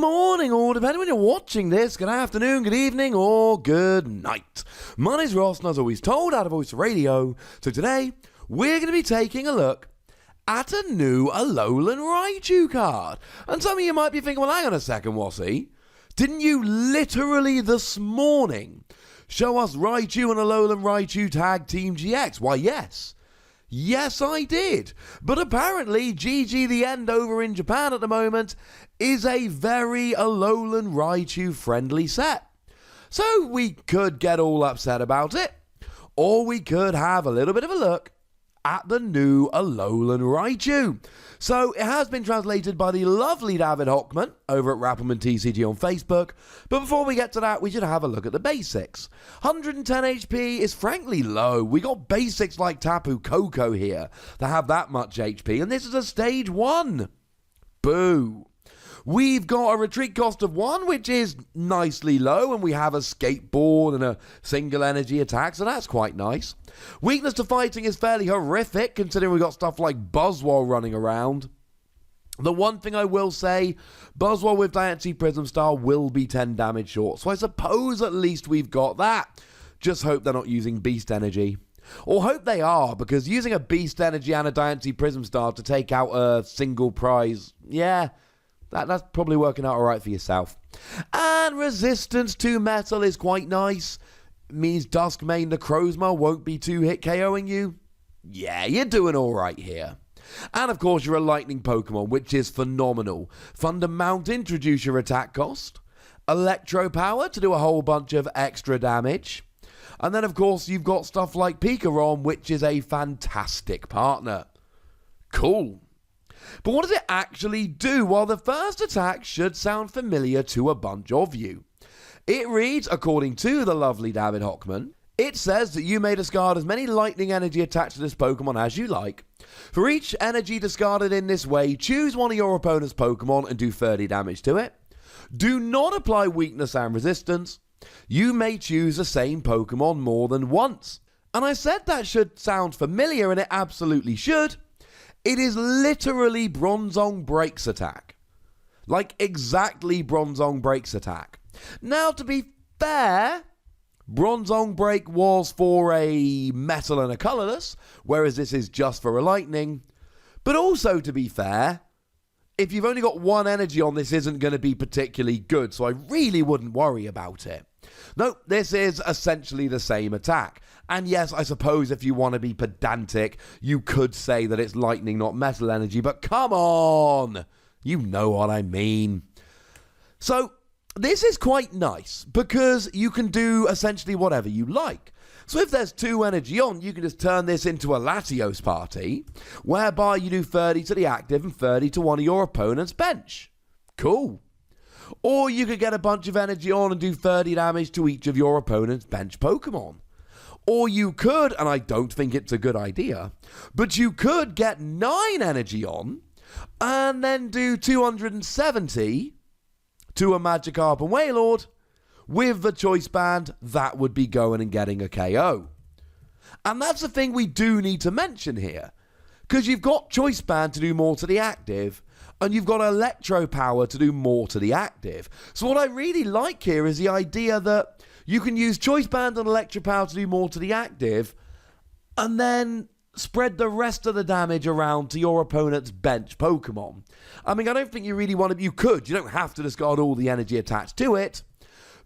morning, or depending when you're watching this, good afternoon, good evening, or good night. My name's Ross, and as always told, out of Voice Radio. So today, we're going to be taking a look at a new Alolan Raichu card. And some of you might be thinking, well, hang on a second, Wassy. Didn't you literally this morning show us Raichu and Alolan Raichu Tag Team GX? Why, yes. Yes, I did. But apparently, GG the End over in Japan at the moment is a very Alolan Raichu friendly set. So we could get all upset about it, or we could have a little bit of a look at the new Alolan Raichu. So it has been translated by the lovely David Hochmann over at RappelmannTCG on Facebook. But before we get to that, we should have a look at the basics. 110 HP is frankly low. We got basics like Tapu Koko here that have that much HP, and this is a stage 1. Boo. We've got a retreat cost of 1, which is nicely low, and we have a skateboard and a single energy attack, so that's quite nice. Weakness to fighting is fairly horrific, considering we've got stuff like Buzzwole running around. The one thing I will say, Buzzwole with Diancie Prism Star will be 10 damage short, so I suppose at least we've got that. Just hope they're not using Beast Energy. Or hope they are, because using a Beast Energy and a Diancie Prism Star to take out a single prize, yeah, that's probably working out alright for yourself. And resistance to metal is quite nice. It means Duskmane Necrozma won't be 2-hit KOing you. Yeah, you're doing alright here. And of course you're a lightning Pokemon, which is phenomenal. Thunder Mount introduce your attack cost. Electro Power to do a whole bunch of extra damage. And then of course you've got stuff like Pikarom, which is a fantastic partner. Cool. But what does it actually do? Well, the first attack should sound familiar to a bunch of you. It reads, according to the lovely David Hochmann, it says that you may discard as many lightning energy attached to this Pokemon as you like. For each energy discarded in this way, choose one of your opponent's Pokemon and do 30 damage to it. Do not apply weakness and resistance. You may choose the same Pokemon more than once. And I said that should sound familiar, and it absolutely should. It is literally Bronzong Breaks attack. Like exactly Bronzong Breaks attack. Now, to be fair, Bronzong Break was for a metal and a colorless, whereas this is just for a lightning. But also, to be fair, if you've only got one energy on, this isn't going to be particularly good, so I really wouldn't worry about it. No, this is essentially the same attack. And yes, I suppose if you want to be pedantic, you could say that it's lightning, not metal energy, but come on! You know what I mean. So, this is quite nice, because you can do essentially whatever you like. So if there's 2 energy on, you can just turn this into a Latios party, whereby you do 30 to the active and 30 to one of your opponent's bench. Cool. Or you could get a bunch of energy on and do 30 damage to each of your opponent's bench Pokemon. Or you could, and I don't think it's a good idea, but you could get 9 energy on and then do 270 to a Magikarp and Wailord. With the Choice Band, that would be going and getting a KO. And that's the thing we do need to mention here, because you've got Choice Band to do more to the active, and you've got Electro Power to do more to the active. So what I really like here is the idea that you can use Choice Band and Electro Power to do more to the active, and then spread the rest of the damage around to your opponent's bench Pokemon. I mean, I don't think you really want to... You could. You don't have to discard all the energy attached to it.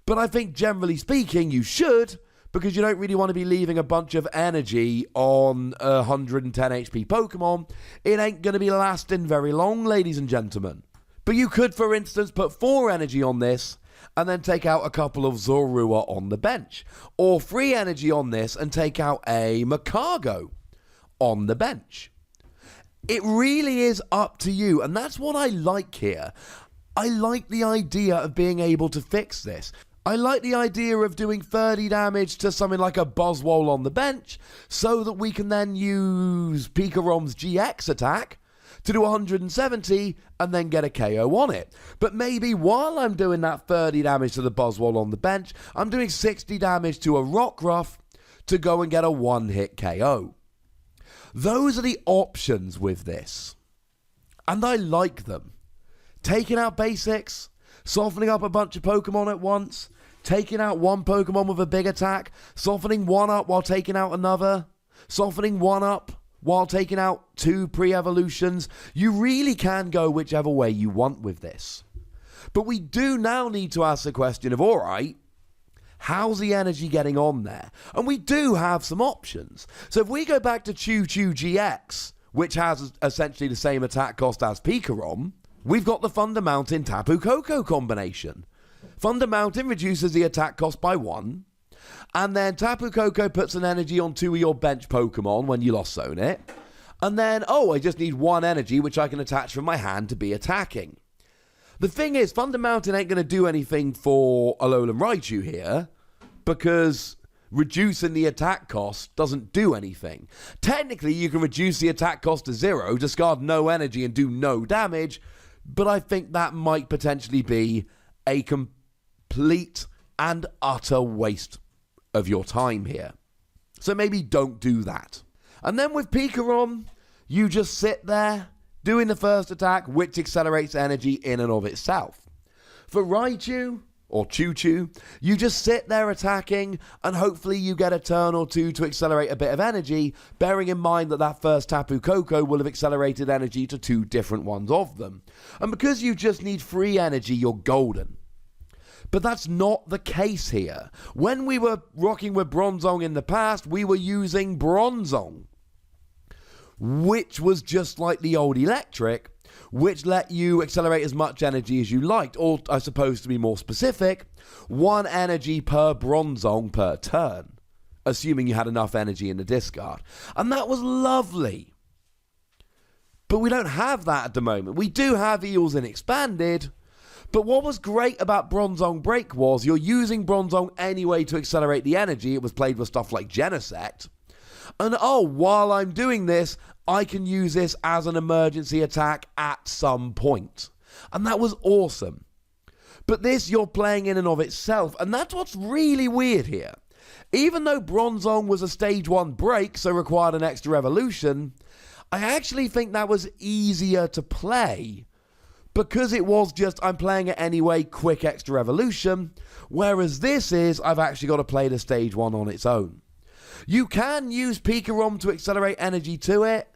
But I think, generally speaking, you should, because you don't really want to be leaving a bunch of energy on a 110 HP Pokemon. It ain't going to be lasting very long, ladies and gentlemen. But you could, for instance, put 4 energy on this, and then take out a couple of Zorua on the bench. Or 3 energy on this, and take out a Magcargo on the bench. It really is up to you, and that's what I like here. I like the idea of being able to fix this. I like the idea of doing 30 damage to something like a Buzzwole on the bench, so that we can then use Picarom's GX attack to do 170 and then get a KO on it. But maybe while I'm doing that 30 damage to the Buzzwole on the bench, I'm doing 60 damage to a Rockruff to go and get a 1-hit KO. Those are the options with this, and I like them. Taking out basics, softening up a bunch of Pokemon at once, taking out one Pokemon with a big attack, softening one up while taking out another, softening one up while taking out two pre-evolutions. You really can go whichever way you want with this. But we do now need to ask the question of, alright, how's the energy getting on there? And we do have some options. So if we go back to Choo Choo GX, which has essentially the same attack cost as Pikarom, we've got the Thunder Mountain Tapu Koko combination. Thunder Mountain reduces the attack cost by 1, and then Tapu Koko puts an energy on 2 of your bench Pokemon when you lost zone it, and then, I just need 1 energy which I can attach from my hand to be attacking. The thing is, Thunder Mountain ain't going to do anything for Alolan Raichu here, because reducing the attack cost doesn't do anything. Technically, you can reduce the attack cost to 0, discard no energy and do no damage, but I think that might potentially be a complete and utter waste of your time here. So maybe don't do that. And then with Pikarom, you just sit there doing the first attack, which accelerates energy in and of itself. For Raichu, or Choo Choo, you just sit there attacking, and hopefully you get a turn or two to accelerate a bit of energy, bearing in mind that that first Tapu Koko will have accelerated energy to 2 different ones of them. And because you just need free energy, you're golden. But that's not the case here. When we were rocking with Bronzong in the past, we were using Bronzong, which was just like the old Electric, which let you accelerate as much energy as you liked, or I suppose to be more specific, 1 energy per Bronzong per turn, assuming you had enough energy in the discard. And that was lovely. But we don't have that at the moment. We do have Eels in Expanded, but what was great about Bronzong Break was you're using Bronzong anyway to accelerate the energy. It was played with stuff like Genesect. And while I'm doing this, I can use this as an emergency attack at some point. And that was awesome. But this you're playing in and of itself, and that's what's really weird here. Even though Bronzong was a stage 1 break, so required an extra evolution, I actually think that was easier to play, because it was just, I'm playing it anyway, quick extra evolution, whereas this is, I've actually got to play the stage 1 on its own. You can use Pikarom to accelerate energy to it,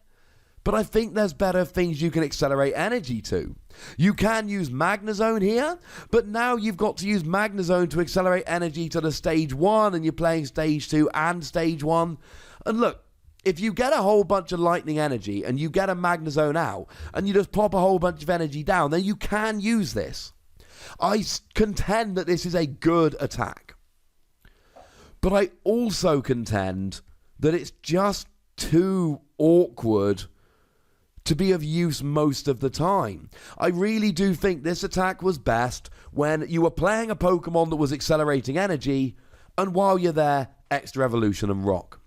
but I think there's better things you can accelerate energy to. You can use Magnezone here, but now you've got to use Magnezone to accelerate energy to the stage 1, and you're playing stage 2 and stage 1. And look, if you get a whole bunch of lightning energy and you get a Magnezone out and you just pop a whole bunch of energy down, then you can use this. I contend that this is a good attack. But I also contend that it's just too awkward to be of use most of the time. I really do think this attack was best when you were playing a Pokemon that was accelerating energy, and while you're there, extra evolution and rock.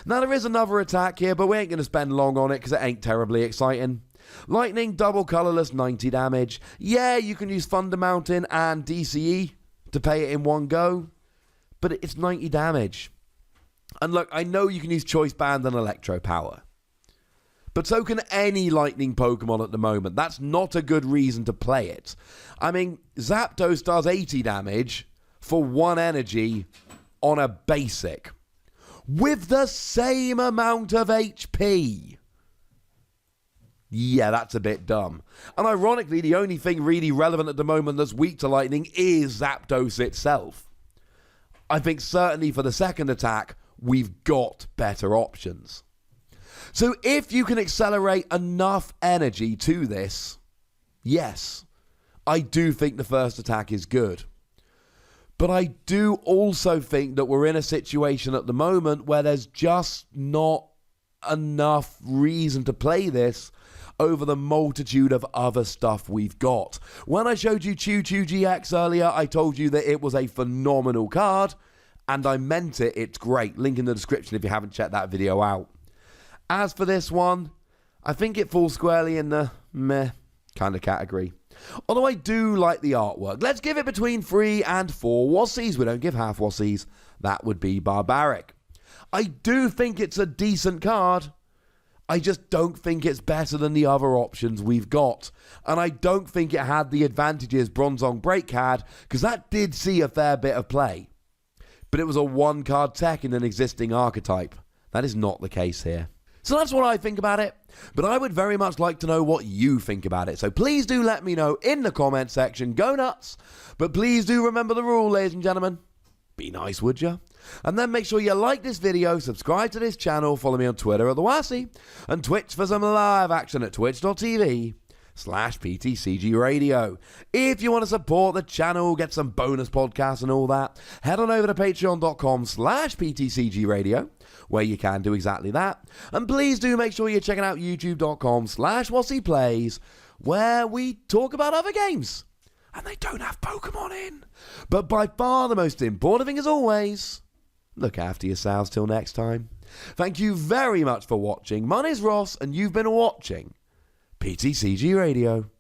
Now there is another attack here, but we ain't going to spend long on it because it ain't terribly exciting. Lightning, double colourless, 90 damage. Yeah, you can use Thunder Mountain and DCE to pay it in one go, but it's 90 damage. And look, I know you can use Choice Band and Electro Power, but so can any Lightning Pokemon at the moment. That's not a good reason to play it. I mean, Zapdos does 80 damage for 1 energy on a basic, with the same amount of HP. Yeah, that's a bit dumb. And ironically, the only thing really relevant at the moment that's weak to Lightning is Zapdos itself. I think certainly for the second attack, we've got better options. So if you can accelerate enough energy to this, yes, I do think the first attack is good. But I do also think that we're in a situation at the moment where there's just not enough reason to play this over the multitude of other stuff we've got. When I showed you Choo Choo GX earlier, I told you that it was a phenomenal card, and I meant it. It's great. Link in the description if you haven't checked that video out. As for this one, I think it falls squarely in the meh kind of category. Although I do like the artwork. Let's give it between 3 and 4 Wassies. We don't give half Wassies. That would be barbaric. I do think it's a decent card. I just don't think it's better than the other options we've got. And I don't think it had the advantages Bronzong Break had, because that did see a fair bit of play. But it was a one-card tech in an existing archetype. That is not the case here. So that's what I think about it, but I would very much like to know what you think about it. So please do let me know in the comment section. Go nuts! But please do remember the rule, ladies and gentlemen. Be nice, would ya? And then make sure you like this video, subscribe to this channel, follow me on Twitter at the Wassy, and Twitch for some live action at twitch.tv/PTCGRadio. If you want to support the channel, get some bonus podcasts and all that, head on over to patreon.com/PTCGRadio, where you can do exactly that. And please do make sure you're checking out youtube.com/WassyPlays, where we talk about other games. And they don't have Pokemon in. But by far the most important thing, as always, look after yourselves till next time. Thank you very much for watching. My name's Ross, and you've been watching PTCG Radio.